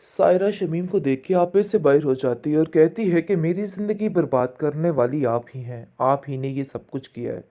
सायरा शमीम को देख के आपे से बाहर हो जाती है और कहती है कि मेरी ज़िंदगी बर्बाद करने वाली आप ही हैं। आप ही ने ये सब कुछ किया है।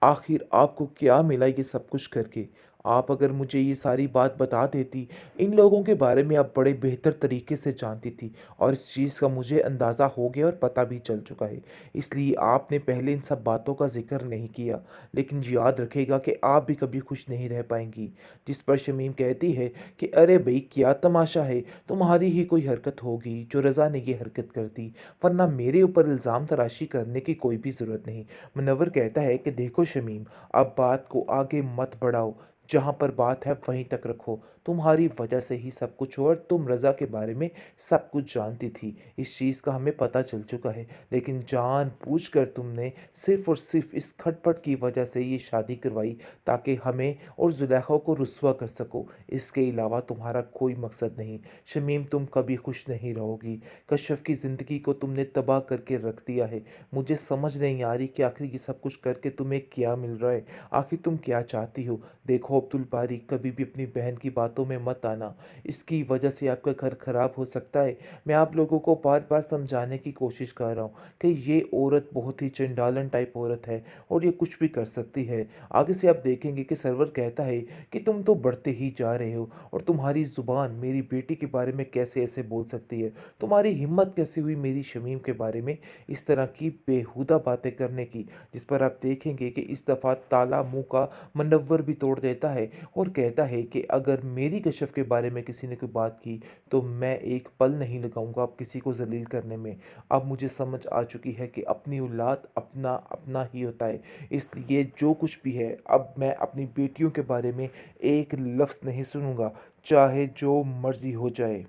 आखिर आपको क्या मिला ये सब कुछ करके? आप अगर मुझे ये सारी बात बता देती, इन लोगों के बारे में आप बड़े बेहतर तरीके से जानती थी और इस चीज़ का मुझे अंदाज़ा हो गया और पता भी चल चुका है। इसलिए आपने पहले इन सब बातों का ज़िक्र नहीं किया। लेकिन याद रखेगा कि आप भी कभी खुश नहीं रह पाएँगी। जिस पर शमीम कहती है कि अरे भई क्या तमाशा है, तुम्हारी ही कोई हरकत होगी जो रज़ा ने ये हरकत कर दी, वरना मेरे ऊपर इल्ज़ाम तराशी करने की कोई भी ज़रूरत नहीं। मुनव्वर कहता है कि देखो शमीम, अब बात को आगे मत बढ़ाओ, जहाँ पर बात है वहीं तक रखो। तुम्हारी वजह से ही सब कुछ हुआ और तुम रज़ा के बारे में सब कुछ जानती थी। इस चीज़ का हमें पता चल चुका है, लेकिन जानबूझकर तुमने सिर्फ़ और सिर्फ़ इस खटपट की वजह से ये शादी करवाई ताकि हमें और ज़ुलेखा को रुस्वा कर सको। इसके अलावा तुम्हारा कोई मकसद नहीं। शमीम, तुम कभी खुश नहीं रहोगी। कश्यप की ज़िंदगी को तुमने तबाह करके रख दिया है। मुझे समझ नहीं आ रही कि आखिर ये सब कुछ करके तुम्हें क्या मिल रहा है? आखिर तुम क्या चाहती हो? देखो अब्दुल बारी, कभी भी अपनी बहन की बातों में मत आना। इसकी वजह से आपका घर खराब हो सकता है। मैं आप लोगों को बार-बार समझाने की कोशिश कर रहा हूँ कि ये औरत बहुत ही चंडालन टाइप औरत है और ये कुछ भी कर सकती है। आगे से आप देखेंगे कि सरवर कहता है कि तुम तो बढ़ते ही जा रहे हो और तुम्हारी ज़ुबान मेरी बेटी के बारे में कैसे ऐसे बोल सकती है? तुम्हारी हिम्मत कैसे हुई मेरी शमीम के बारे में इस तरह की बेहुदा बातें करने की? जिस पर आप देखेंगे कि इस दफ़ा ताला मुँह का मुनव्वर भी तोड़ देता है और कहता है कि अगर मेरी कश्यप के बारे में किसी ने कोई बात की, तो मैं एक पल नहीं लगाऊँगा अब किसी को ज़लील करने में। अब मुझे समझ आ चुकी है कि अपनी औलाद अपना अपना ही होता है। इसलिए जो कुछ भी है, अब मैं अपनी बेटियों के बारे में एक लफ्ज़ नहीं सुनूँगा, चाहे जो मर्ज़ी हो जाए।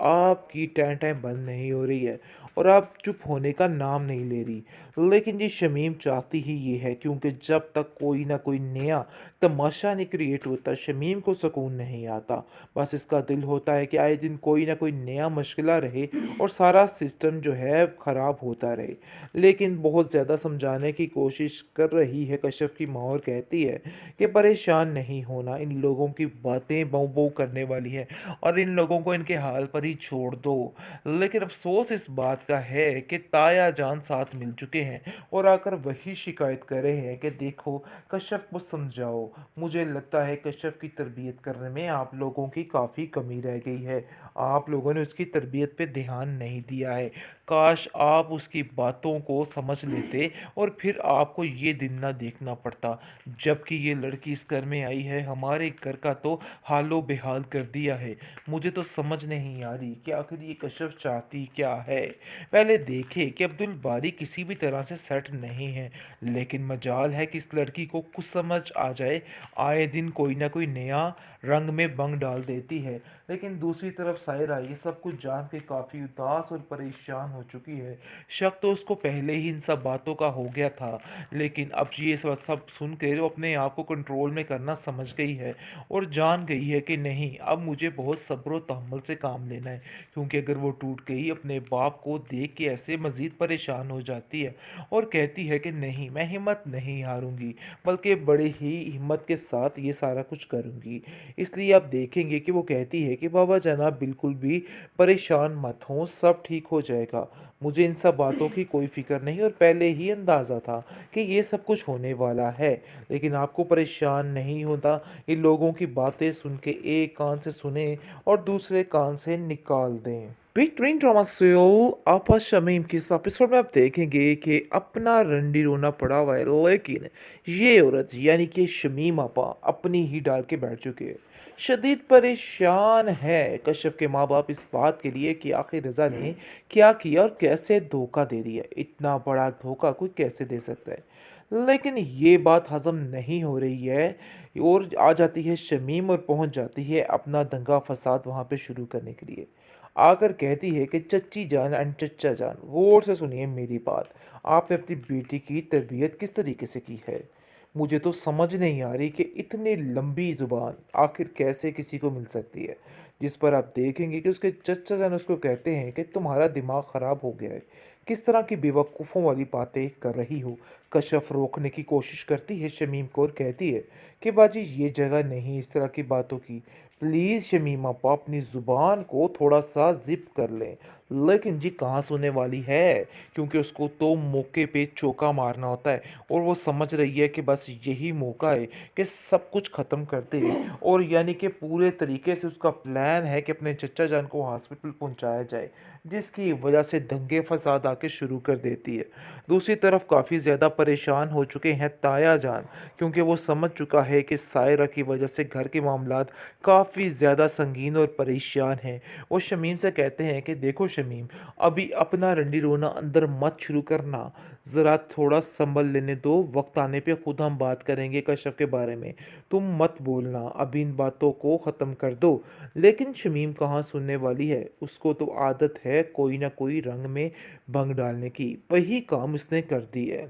आपकी टाइम बंद नहीं हो रही है और आप चुप होने का नाम नहीं ले रही। लेकिन ये शमीम चाहती ही ये है, क्योंकि जब तक कोई ना कोई नया तमाशा नहीं क्रिएट होता, शमीम को सुकून नहीं आता। बस इसका दिल होता है कि आए दिन कोई ना कोई नया मुश्किला रहे और सारा सिस्टम जो है ख़राब होता रहे। लेकिन बहुत ज़्यादा समझाने की कोशिश कर रही है कश्यप की माँ और कहती है कि परेशान नहीं होना, इन लोगों की बातें बहू बहू करने वाली है और इन लोगों को इनके हाल पर ही छोड़ दो। लेकिन अफ़सोस इस बात का है कि ताया जान साथ मिल चुके हैं और आकर वही शिकायत कर रहे हैं कि देखो कश्यप को समझाओ। मुझे लगता है कश्यप की तरबियत करने में आप लोगों की काफ़ी कमी रह गई है। आप लोगों ने उसकी तरबियत पे ध्यान नहीं दिया है। काश आप उसकी बातों को समझ लेते और फिर आपको ये दिन ना देखना पड़ता। जबकि ये लड़की इस घर में आई है, हमारे घर का तो हालो बेहाल कर दिया है। मुझे तो समझ नहीं आ रही कि आखिर ये कश्यप चाहती क्या है। पहले देखे कि अब्दुल बारी किसी भी तरह से सेट नहीं है, लेकिन मजाल है कि इस लड़की को कुछ समझ आ जाए। आए दिन कोई ना कोई नया रंग में बंग डाल देती है। लेकिन दूसरी तरफ सायरा ये सब कुछ जान के काफ़ी उदास और परेशान हो चुकी है। शक तो उसको पहले ही इन सब बातों का हो गया था, लेकिन अब ये सब सुन के वो अपने आप को कंट्रोल में करना समझ गई है और जान गई है कि नहीं, अब मुझे बहुत सब्र और तहम्मुल से काम लेना है, क्योंकि अगर वो टूट गई अपने बाप को देख के ऐसे मज़ीद परेशान हो जाती है और कहती है कि नहीं, मैं हिम्मत नहीं हारूंगी, बल्कि बड़े ही हिम्मत के साथ ये सारा कुछ करूंगी। इसलिए आप देखेंगे कि वो कहती है कि बाबा जनाब बिल्कुल भी परेशान मत हों, सब ठीक हो जाएगा। मुझे इन सब बातों की कोई फ़िक्र नहीं और पहले ही अंदाज़ा था कि ये सब कुछ होने वाला है। लेकिन आपको परेशान नहीं होता, इन लोगों की बातें सुन के एक कान से सुने और दूसरे कान से निकाल दें। बेहतरीन ड्रामा सीरियल आपा शमीम की इस एपिसोड में आप देखेंगे कि अपना रंडी रोना पड़ा हुआ है, लेकिन ये औरत यानी कि शमीम आपा अपनी ही डाल के बैठ चुके हैं। शदीद परेशान है कश्यप के माँ बाप इस बात के लिए कि आखिर रज़ा ने क्या किया और कैसे धोखा दे दिया। इतना बड़ा धोखा कोई कैसे दे सकता है? लेकिन ये बात हज़म नहीं हो रही है और आ जाती है शमीम और पहुंच जाती है अपना दंगा फसाद वहां पे शुरू करने के लिए। आकर कहती है कि चच्ची जान एंड चच्चा जान, गौर से सुनिए मेरी बात। आपने अपनी बेटी की तरबियत किस तरीके से की है? मुझे तो समझ नहीं आ रही कि इतनी लंबी ज़ुबान आखिर कैसे किसी को मिल सकती है। जिस पर आप देखेंगे कि उसके चच्चा जान उसको कहते हैं कि तुम्हारा दिमाग ख़राब हो गया है। किस तरह की बेवकूफ़ों वाली बातें कर रही हो। कश्यप रोकने की कोशिश करती है शमीम को और कहती है कि बाजी ये जगह नहीं इस तरह की बातों की। प्लीज़ शमीम आपा अपनी ज़ुबान को थोड़ा सा ज़िप कर लें। लेकिन जी कहाँ सुनने वाली है, क्योंकि उसको तो मौके पे चौका मारना होता है और वो समझ रही है कि बस यही मौका है कि सब कुछ ख़त्म कर दे। और यानी कि पूरे तरीके से उसका प्लान है कि अपने चचा जान को हॉस्पिटल पहुंचाया जाए, जिसकी वजह से दंगे फसाद आके शुरू कर देती है। दूसरी तरफ काफ़ी ज़्यादा परेशान हो चुके हैं ताया जान, क्योंकि वो समझ चुका है कि सायरा की वजह से घर के मामलात काफ़ी ज़्यादा संगीन और परेशान हैं। वो शमीम से कहते हैं कि देखो शमीम, अभी अपना रंडी रोना अंदर मत शुरू करना, ज़रा थोड़ा संभल लेने दो, वक्त आने पे खुद हम बात करेंगे कश्यप के बारे में। तुम मत बोलना, अभी इन बातों को ख़त्म कर दो। लेकिन शमीम कहाँ सुनने वाली है, उसको तो आदत है कोई ना कोई रंग में भंग डालने की। वही काम इसने कर दी है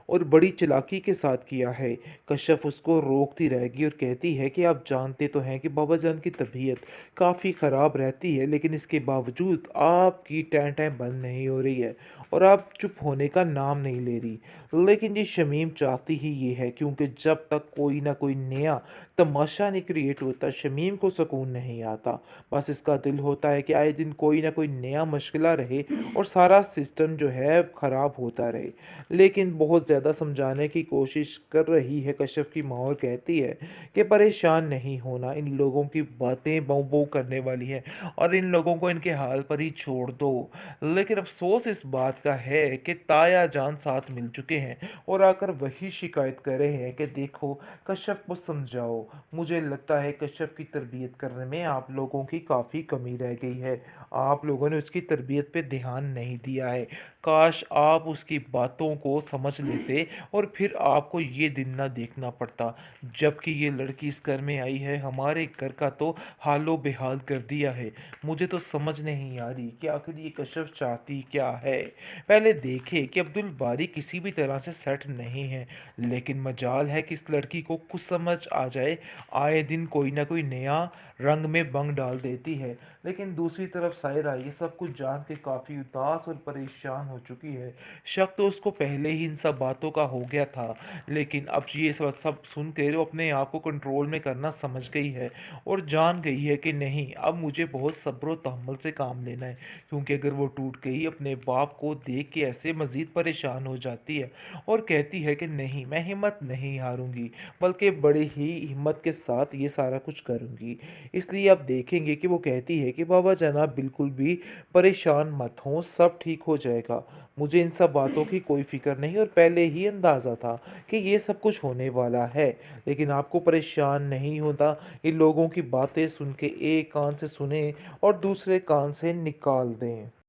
और बड़ी चालाकी के साथ किया है। कश्यप उसको रोकती रहेगी और कहती है कि आप जानते तो हैं कि बाबा जान की तबीयत काफ़ी ख़राब रहती है, लेकिन इसके बावजूद आपकी टैं टैं बंद नहीं हो रही है और आप चुप होने का नाम नहीं ले रही। लेकिन ये शमीम चाहती ही ये है, क्योंकि जब तक कोई ना कोई नया तमाशा नहीं क्रिएट होता शमीम को सुकून नहीं आता। बस इसका दिल होता है कि आए दिन कोई ना कोई नया मुश्किला रहे और सारा सिस्टम जो है ख़राब होता रहे। लेकिन बहुत ज़्यादा समझाने की कोशिश कर रही है कश्यप की माँ और कहती है कि परेशान नहीं होना, इन लोगों की बातें बहू बहू करने वाली है और इन लोगों को इनके हाल पर ही छोड़ दो। लेकिन अफसोस इस बात का है कि ताया जान साथ मिल चुके हैं और आकर वही शिकायत कर रहे हैं कि देखो कश्यप को समझाओ। मुझे लगता है कश्यप की तरबियत करने में आप लोगों की काफ़ी कमी रह गई है, आप लोगों ने उसकी तरबियत पे ध्यान नहीं दिया है। काश आप उसकी बातों को समझ लेते और फिर आपको ये दिन ना देखना पड़ता। जबकि ये लड़की इस घर में आई है, हमारे घर का तो हालो बेहाल कर दिया है। मुझे तो समझ नहीं आ रही कि आखिर ये कश्यप चाहती क्या है। पहले देखे कि अब्दुल बारी किसी भी तरह से सेट नहीं है, लेकिन मजाल है कि इस लड़की को कुछ समझ आ जाए। आए दिन कोई ना कोई नया रंग में बंग डाल देती है। लेकिन दूसरी तरफ सायरा ये सब कुछ जान के काफ़ी उदास और परेशान हो चुकी है। शक तो उसको पहले ही इन सब बातों का हो गया था, लेकिन अब ये सब सब सुन के वो अपने आप को कंट्रोल में करना समझ गई है और जान गई है कि नहीं, अब मुझे बहुत सब्र और तहम्मुल से काम लेना है, क्योंकि अगर वो टूट गई अपने बाप को देख के ऐसे मज़ीद परेशान हो जाती है और कहती है कि नहीं, मैं हिम्मत नहीं हारूंगी, बल्कि बड़ी ही हिम्मत के साथ ये सारा कुछ करूंगी। इसलिए आप देखेंगे कि वो कहती है कि बाबा जनाब बिल्कुल भी परेशान मत हों, सब ठीक हो जाएगा। मुझे इन सब बातों की कोई फ़िक्र नहीं और पहले ही अंदाज़ा था कि ये सब कुछ होने वाला है। लेकिन आपको परेशान नहीं होता, इन लोगों की बातें सुन के एक कान से सुनें और दूसरे कान से निकाल दें।